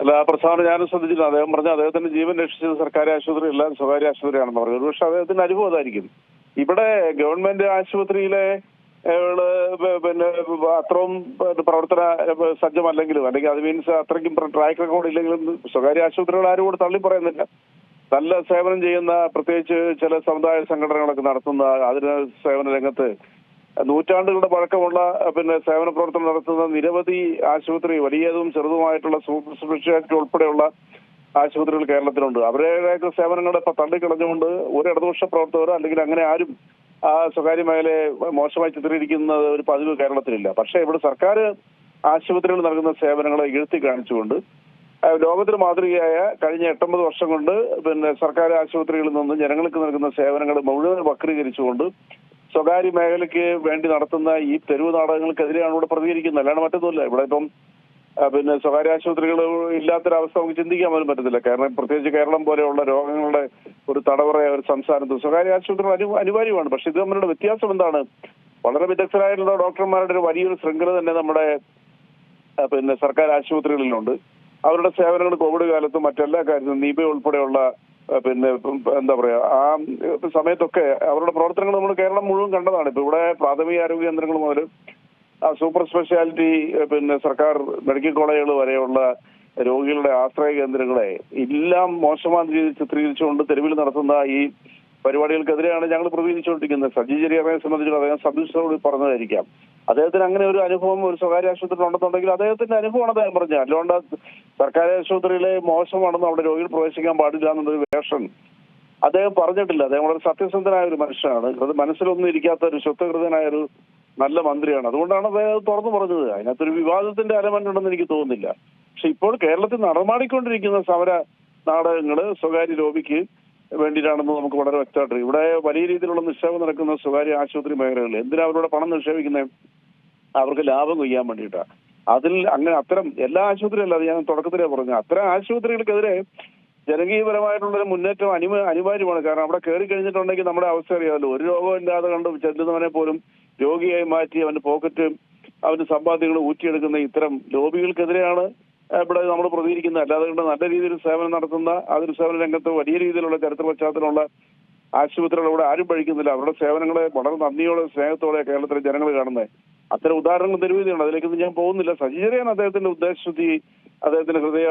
അല്ല, ആ പ്രസ്താവന ഞാനും ശ്രദ്ധിച്ചില്ല. അദ്ദേഹം പറഞ്ഞ അദ്ദേഹത്തിന്റെ ജീവൻ രക്ഷിച്ചത് സർക്കാർ ആശുപത്രി എല്ലാം സ്വകാര്യ ആശുപത്രിയാണെന്ന് പറഞ്ഞു. ഒരുപക്ഷെ അദ്ദേഹത്തിന്റെ അനുഭവം അതായിരിക്കും. ഇവിടെ ഗവൺമെന്റ് ആശുപത്രിയിലെ പിന്നെ അത്രയും പ്രവർത്തന സജ്ജമല്ലെങ്കിലും, അല്ലെങ്കിൽ അത് മീൻസ് അത്രയ്ക്കും ട്രാക്ക് റെക്കോർഡ് ഇല്ലെങ്കിലും സ്വകാര്യ ആശുപത്രികൾ ആരും കൂടെ തള്ളി പറയുന്നില്ല. നല്ല സേവനം ചെയ്യുന്ന, പ്രത്യേകിച്ച് ചില സമുദായ സംഘടനകളൊക്കെ നടത്തുന്ന, അതിന് സേവന രംഗത്ത് നൂറ്റാണ്ടുകളുടെ പഴക്കമുള്ള സേവന പ്രവർത്തനം നടത്തുന്ന നിരവധി ആശുപത്രി, വലിയതും ചെറുതുമായിട്ടുള്ള സൂപ്പർ സ്പെഷ്യാലിറ്റി ഉൾപ്പെടെയുള്ള ആശുപത്രികൾ കേരളത്തിലുണ്ട്. അവരുടെയൊക്കെ സേവനങ്ങളെ ഇപ്പൊ തള്ളിക്കളഞ്ഞുകൊണ്ട് ഒരു ഇടതുപക്ഷ പ്രവർത്തകരോ അല്ലെങ്കിൽ അങ്ങനെ ആരും ആ സ്വകാര്യ മേഖലയെ മോശമായി ചിത്രീകരിക്കുന്ന ഒരു പതിവ് കേരളത്തിലില്ല. പക്ഷേ ഇവിടെ സർക്കാർ ആശുപത്രികൾ നൽകുന്ന സേവനങ്ങളെ എഴുത്തി കാണിച്ചുകൊണ്ട് ലോകത്തിന് മാതൃകയായ കഴിഞ്ഞ 89 വർഷം കൊണ്ട് സർക്കാർ ആശുപത്രികളിൽ നിന്ന് ജനങ്ങൾക്ക് നൽകുന്ന സേവനങ്ങൾ മുഴുവൻ വക്രീകരിച്ചുകൊണ്ട് സ്വകാര്യ മേഖലയ്ക്ക് വേണ്ടി നടത്തുന്ന ഈ തെരുവ് നാടകങ്ങൾക്കെതിരെയാണ് ഇവിടെ പ്രതികരിക്കുന്നത്. അല്ലാണ്ട് മറ്റൊന്നുമില്ല. ഇവിടെ ഇപ്പം സ്വകാര്യ ആശുപത്രികൾ ഇല്ലാത്തൊരവസ്ഥ നമുക്ക് ചിന്തിക്കാൻ പോലും പറ്റത്തില്ല. കാരണം പ്രത്യേകിച്ച് കേരളം പോലെയുള്ള രോഗങ്ങളുടെ ഒരു തടവറയ ഒരു സംസ്ഥാനത്ത് സ്വകാര്യ ആശുപത്രികൾ അനിവാര്യമാണ്. പക്ഷെ ഇത് തമ്മിലുള്ള വ്യത്യാസം എന്താണ്? വളരെ വിദഗ്ധരായിട്ടുള്ള ഡോക്ടർമാരുടെ ഒരു വലിയൊരു ശൃംഖല തന്നെ നമ്മുടെ സർക്കാർ ആശുപത്രികളിലുണ്ട്. അവരുടെ സേവനങ്ങൾ കോവിഡ് കാലത്തും മറ്റെല്ലാ കാര്യത്തിലും നീബ ഉൾപ്പെടെയുള്ള എന്താ പറയാ ആ സമയത്തൊക്കെ അവരുടെ പ്രവർത്തനങ്ങൾ നമ്മൾ കേരളം മുഴുവൻ കണ്ടതാണ്. ഇപ്പൊ ഇവിടെ പ്രാഥമിക ആരോഗ്യ കേന്ദ്രങ്ങൾ മുതൽ സൂപ്പർ സ്പെഷ്യാലിറ്റി സർക്കാർ മെഡിക്കൽ കോളേജുകൾ വരെയുള്ള രോഗികളുടെ ആശ്രയ കേന്ദ്രങ്ങളെ എല്ലാം മോശമായ രീതിയിൽ ചിത്രീകരിച്ചുകൊണ്ട് തെരുവിൽ നടത്തുന്ന ഈ പരിപാടികൾക്കെതിരെയാണ് ഞങ്ങൾ പ്രതികരിച്ചുകൊണ്ടിരിക്കുന്നത്. സജി ചെറിയാനെ സംബന്ധിച്ചിടത്തോളം അദ്ദേഹം സന്തുഷ്ടോട് പറഞ്ഞതായിരിക്കാം. അദ്ദേഹത്തിന് അങ്ങനെ ഒരു അനുഭവം ഒരു സ്വകാര്യ ആശുപത്രി ഉണ്ടെന്നുണ്ടെങ്കിൽ അദ്ദേഹത്തിന്റെ അനുഭവമാണ് അദ്ദേഹം പറഞ്ഞത്. അല്ലാണ്ട് സർക്കാർ ആശുപത്രിയിലെ മോശമാണെന്ന് അവിടെ രോഗികൾ പ്രവേശിക്കാൻ പാടില്ല എന്നൊരു വേഷം അദ്ദേഹം പറഞ്ഞിട്ടില്ല. അദ്ദേഹം വളരെ സത്യസന്ധനായ ഒരു മനുഷ്യനാണ്. അത് മനസ്സിലൊന്നും ഇരിക്കാത്ത ഒരു സ്വത്വഹൃദയനായ ഒരു നല്ല മന്ത്രിയാണ്. അതുകൊണ്ടാണ് അദ്ദേഹം തുറന്നു പറഞ്ഞത്. അതിനകത്തൊരു വിവാദത്തിന്റെ എലമെന്റ് ഉണ്ടെന്ന് എനിക്ക് തോന്നുന്നില്ല. പക്ഷെ ഇപ്പോൾ കേരളത്തിൽ നടമാടിക്കൊണ്ടിരിക്കുന്ന സമര നാടകങ്ങള് സ്വകാര്യ ലോബിക്ക് വേണ്ടിയിട്ടാണെന്ന് നമുക്ക് വളരെ വ്യക്തമായിട്ട് ഇവിടെ വലിയ രീതിയിലുള്ള നിക്ഷേപം നടക്കുന്ന സ്വകാര്യ ആശുപത്രി മേഖലകളിൽ എന്തിനാ അവരോട് പണം നിക്ഷേപിക്കുന്നത്? അവർക്ക് ലാഭം കൊയ്യാൻ വേണ്ടിയിട്ടാണ്. അതിൽ അങ്ങനെ അത്തരം എല്ലാ ആശുപത്രിയല്ല, അത് ഞാൻ തുടക്കത്തിലേ പറഞ്ഞു, അത്തരം ആശുപത്രികൾക്കെതിരെ ജനകീയപരമായിട്ടുള്ളൊരു മുന്നേറ്റം അനിവാര്യമാണ്. കാരണം അവിടെ കയറി കഴിഞ്ഞിട്ടുണ്ടെങ്കിൽ നമ്മുടെ അവസ്ഥ അറിയാമല്ലോ. ഒരു രോഗവും ഇല്ലാതെ കണ്ട് ചെല്ലുന്നവനെ പോലും രോഗിയായി മാറ്റി അവന്റെ പോക്കറ്റ് അവന്റെ സമ്പാദ്യങ്ങൾ ഊറ്റിയെടുക്കുന്ന ഇത്തരം ലോബികൾക്കെതിരെയാണ് ഇവിടെ നമ്മൾ പ്രതികരിക്കുന്നത്. അല്ലാതെ കൊണ്ട് നല്ല രീതിയിൽ സേവനം നടത്തുന്ന അതിന് സേവന രംഗത്ത് വലിയ രീതിയിലുള്ള ചരിത്ര പശ്ചാത്തലമുള്ള ആശുപത്രികൾ ഇവിടെ ആരും പഠിക്കുന്നില്ല. അവരുടെ സേവനങ്ങളെ വളരെ നന്ദിയോടെ സ്നേഹത്തോടെ കേരളത്തിലെ ജനങ്ങൾ കാണുന്നത്. അത്തരം ഉദാഹരണങ്ങൾ നിരവധിയുണ്ട്. അതിലേക്കൊന്നും ഞാൻ പോകുന്നില്ല. സജി ചെറിയാൻ അദ്ദേഹത്തിന്റെ ഉദ്ദേശശുദ്ധി, അദ്ദേഹത്തിന്റെ ഹൃദയ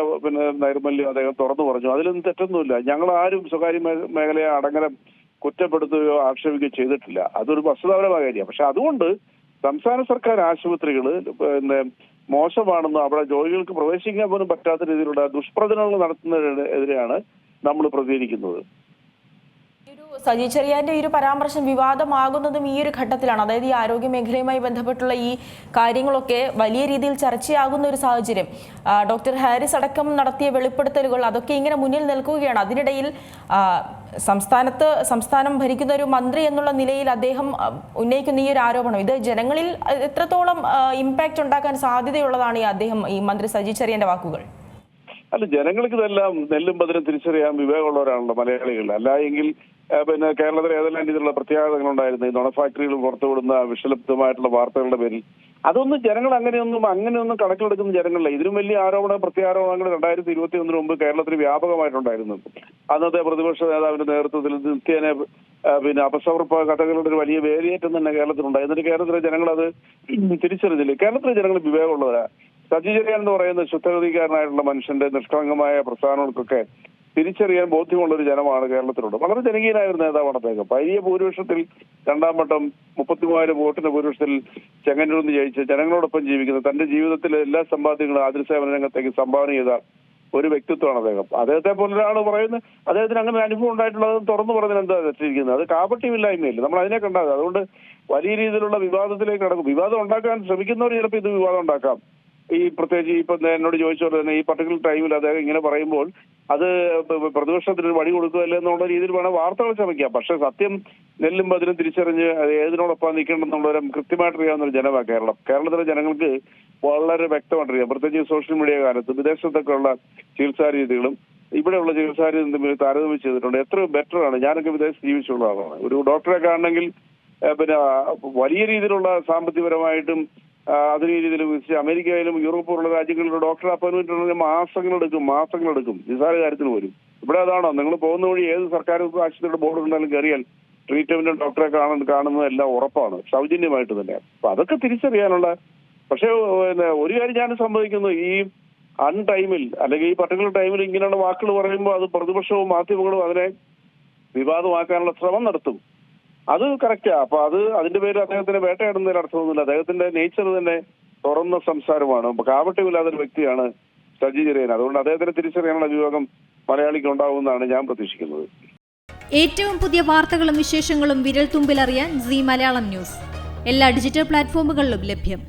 നൈർമല്യം അദ്ദേഹം തുറന്നു പറഞ്ഞു. അതിലൊന്നും തെറ്റൊന്നുമില്ല. ഞങ്ങൾ ആരും സ്വകാര്യ മേഖലയെ അടങ്ങരം കുറ്റപ്പെടുത്തുകയോ ആക്ഷേപിക്കുകയോ ചെയ്തിട്ടില്ല. അതൊരു വസ്തുതാപരമായ കാര്യമാണ്. പക്ഷെ അതുകൊണ്ട് സംസ്ഥാന സർക്കാർ ആശുപത്രികൾ മോശമാണെന്ന് അവിടെ രോഗികൾക്ക് പ്രവേശിക്കാൻ പോലും പറ്റാത്ത രീതിയിലുള്ള ദുഷ്പ്രചരണങ്ങൾ നടത്തുന്നതിനെതിരെയാണ് നമ്മൾ പ്രതികരിക്കുന്നത്. സജി ചെറിയാന്റെ ഈ ഒരു പരാമർശം വിവാദമാകുന്നതും ഈ ഒരു ഘട്ടത്തിലാണ്. അതായത് ഈ ആരോഗ്യ മേഖലയുമായി ബന്ധപ്പെട്ടുള്ള ഈ കാര്യങ്ങളൊക്കെ വലിയ രീതിയിൽ ചർച്ചയാകുന്ന ഒരു സാഹചര്യം. ഡോക്ടർ ഹാരിസ് അടക്കം നടത്തിയ വെളിപ്പെടുത്തലുകൾ അതൊക്കെ ഇങ്ങനെ മുന്നിൽ നിൽക്കുകയാണ്. അതിനിടയിൽ സംസ്ഥാനം ഭരിക്കുന്ന ഒരു മന്ത്രി എന്നുള്ള നിലയിൽ അദ്ദേഹം ഉന്നയിക്കുന്ന ഈ ഒരു ആരോപണം ഇത് ജനങ്ങളിൽ എത്രത്തോളം ഇമ്പാക്ട് ഉണ്ടാക്കാൻ സാധ്യതയുള്ളതാണ് ഈ മന്ത്രി സജി ചെറിയാന്റെ വാക്കുകൾ? അല്ല, ജനങ്ങൾക്ക് ഇതെല്ലാം നെല്ലും പതിനും തിരിച്ചറിയാൻ വിവേകമുള്ളവരാണല്ലോ മലയാളികൾ. അല്ല എങ്കിൽ കേരളത്തിൽ ഏതെല്ലാം രീതിയിലുള്ള പ്രത്യാഘാതങ്ങളുണ്ടായിരുന്നു ഈ നുണ ഫാക്ടറികൾ പുറത്തുവിടുന്ന വിഷലിപ്തമായിട്ടുള്ള വാർത്തകളുടെ പേരിൽ. അതൊന്നും ജനങ്ങൾ അങ്ങനെയൊന്നും കണക്കിലെടുക്കുന്ന ജനങ്ങളില്ല. ഇതിലും വലിയ പ്രത്യാരോപണങ്ങൾ 2021 മുമ്പ് കേരളത്തിൽ വ്യാപകമായിട്ടുണ്ടായിരുന്നു. അന്നത്തെ പ്രതിപക്ഷ നേതാവിന്റെ നേതൃത്വത്തിൽ നിത്യേന അപസമർപ്പ കഥകളുടെ ഒരു വലിയ വേലിയേറ്റം തന്നെ കേരളത്തിലുണ്ടായി. എന്നിട്ട് കേരളത്തിലെ ജനങ്ങൾ അത് തിരിച്ചറിഞ്ഞില്ല. കേരളത്തിലെ ജനങ്ങൾ വിവേകമുള്ളവരാ. സജി ചെറിയാൻ എന്ന് പറയുന്ന ശുദ്ധഗതിക്കാരനായിട്ടുള്ള മനുഷ്യന്റെ നിഷ്കളങ്കമായ പ്രസ്ഥാനങ്ങൾക്കൊക്കെ തിരിച്ചറിയാൻ ബോധ്യമുള്ള ഒരു ജനമാണ് കേരളത്തിലുണ്ട്. വളരെ ജനകീയനായ ഒരു നേതാവാണ് അദ്ദേഹം. വലിയ ഭൂരിപക്ഷത്തിൽ 2ാം വട്ടം 33,000 വോട്ടിന്റെ ഭൂരിപക്ഷത്തിൽ ചെങ്ങന്നൂരിൽ നിന്ന് ജയിച്ച് ജനങ്ങളോടൊപ്പം ജീവിക്കുന്ന, തന്റെ ജീവിതത്തിലെ എല്ലാ സമ്പാദ്യങ്ങളും ആതുരസേവന രംഗത്തേക്ക് സംഭാവന ചെയ്ത ഒരു വ്യക്തിത്വമാണ് അദ്ദേഹം. അദ്ദേഹത്തെ പോലെ ഒരാൾ പറയുന്നത് അദ്ദേഹത്തിന് അങ്ങനെ ഒരു അനുഭവം ഉണ്ടായിട്ടുള്ളത് തുറന്നു പറഞ്ഞാൽ എന്താ തെറ്റിയിരിക്കുന്നത്? അത് കാപട്യമില്ലായ്മയില്ല, നമ്മൾ അതിനെ കണ്ടാൽ. അതുകൊണ്ട് വലിയ രീതിയിലുള്ള വിവാദത്തിലേക്ക് നടക്കും. വിവാദം ഉണ്ടാക്കാൻ ശ്രമിക്കുന്നവർ ചിലപ്പോൾ ഇത് വിവാദം ഉണ്ടാക്കാം. ഈ പ്രത്യേകിച്ച് ഇപ്പൊ എന്നോട് ചോദിച്ചോലെ തന്നെ ഈ പർട്ടിക്കുലർ ടൈമിൽ അദ്ദേഹം ഇങ്ങനെ പറയുമ്പോൾ അത് പ്രതിപക്ഷത്തിന് വഴി കൊടുക്കുകയല്ലേ എന്നുള്ള രീതിയിൽ വേണം വാർത്തകൾ ശ്രമിക്കാം. പക്ഷെ സത്യം നെല്ലും പതിനും തിരിച്ചറിഞ്ഞ് അത് ഏതിനോടൊപ്പം നിൽക്കണമെന്നുള്ളവരെ കൃത്യമായിട്ട് അറിയാവുന്ന ഒരു ജനമാണ് കേരളം. കേരളത്തിലെ ജനങ്ങൾക്ക് വളരെ വ്യക്തമായിട്ടറിയാം. പ്രത്യേകിച്ച് സോഷ്യൽ മീഡിയ കാലത്ത് വിദേശത്തൊക്കെ ഉള്ള ചികിത്സാ രീതികളും ഇവിടെയുള്ള ചികിത്സാ രീതി തമ്മിൽ താരതമ്യം ചെയ്തിട്ടുണ്ട്. എത്രയോ ബെറ്റർ ആണ്. ഞാനൊക്കെ വിദേശത്ത് ജീവിച്ചുള്ള ആളാണ്. ഒരു ഡോക്ടറെ കാണണമെങ്കിൽ വലിയ രീതിയിലുള്ള സാമ്പത്തികപരമായിട്ടും ആധുനിക രീതിയിൽ വികസിച്ച് അമേരിക്കയിലും യൂറോപ്പ് പോലുള്ള രാജ്യങ്ങളിലും ഡോക്ടർ അപ്പോയിന്റ്മെന്റ് ഉണ്ടെങ്കിൽ മാസങ്ങളെടുക്കും നിസ്സാര കാര്യത്തിന് പോലും. ഇവിടെ അതാണോ? നിങ്ങൾ പോകുന്ന വഴി ഏത് സർക്കാർ ആശുപത്രിയുടെ ബോർഡ് കണ്ടാലും കയറിയാൽ ട്രീറ്റ്മെന്റും ഡോക്ടറെ കാണുന്നതെല്ലാം ഉറപ്പാണ്, സൗജന്യമായിട്ട് തന്നെ. അപ്പൊ അതൊക്കെ തിരിച്ചറിയാനുള്ള. പക്ഷേ ഒരു കാര്യം ഞാൻ സംഭവിക്കുന്നു, ഈ അൺടൈമിൽ അല്ലെങ്കിൽ ഈ പർട്ടിക്കുലർ ടൈമിൽ ഇങ്ങനെയുള്ള വാക്കുകൾ പറയുമ്പോൾ അത് പ്രതിപക്ഷവും മാധ്യമങ്ങളും അതിനെ വിവാദമാക്കാനുള്ള ശ്രമം നടത്തും. അത് കറക്റ്റാ. അപ്പൊ അതിന്റെ പേര് അദ്ദേഹത്തിന് വേട്ടയാടുന്നതിൽ അർത്ഥമൊന്നുമില്ല. അദ്ദേഹത്തിന്റെ നേച്ചർ തന്നെ തുറന്ന സംസാരമാണ്. കാപട്യമില്ലാത്ത ഒരു വ്യക്തിയാണ് സജി ചെറിയാൻ. അതുകൊണ്ട് അദ്ദേഹത്തിന് തിരിച്ചറിയാനുള്ള വിവേകം മലയാളിക്ക് ഉണ്ടാവുമെന്നാണ് ഞാൻ പ്രതീക്ഷിക്കുന്നത്. ഏറ്റവും പുതിയ വാർത്തകളും വിശേഷങ്ങളും വിരൽ തുമ്പിലറിയാൻ സീ മലയാളം ന്യൂസ് എല്ലാ ഡിജിറ്റൽ പ്ലാറ്റ്ഫോമുകളിലും ലഭ്യം.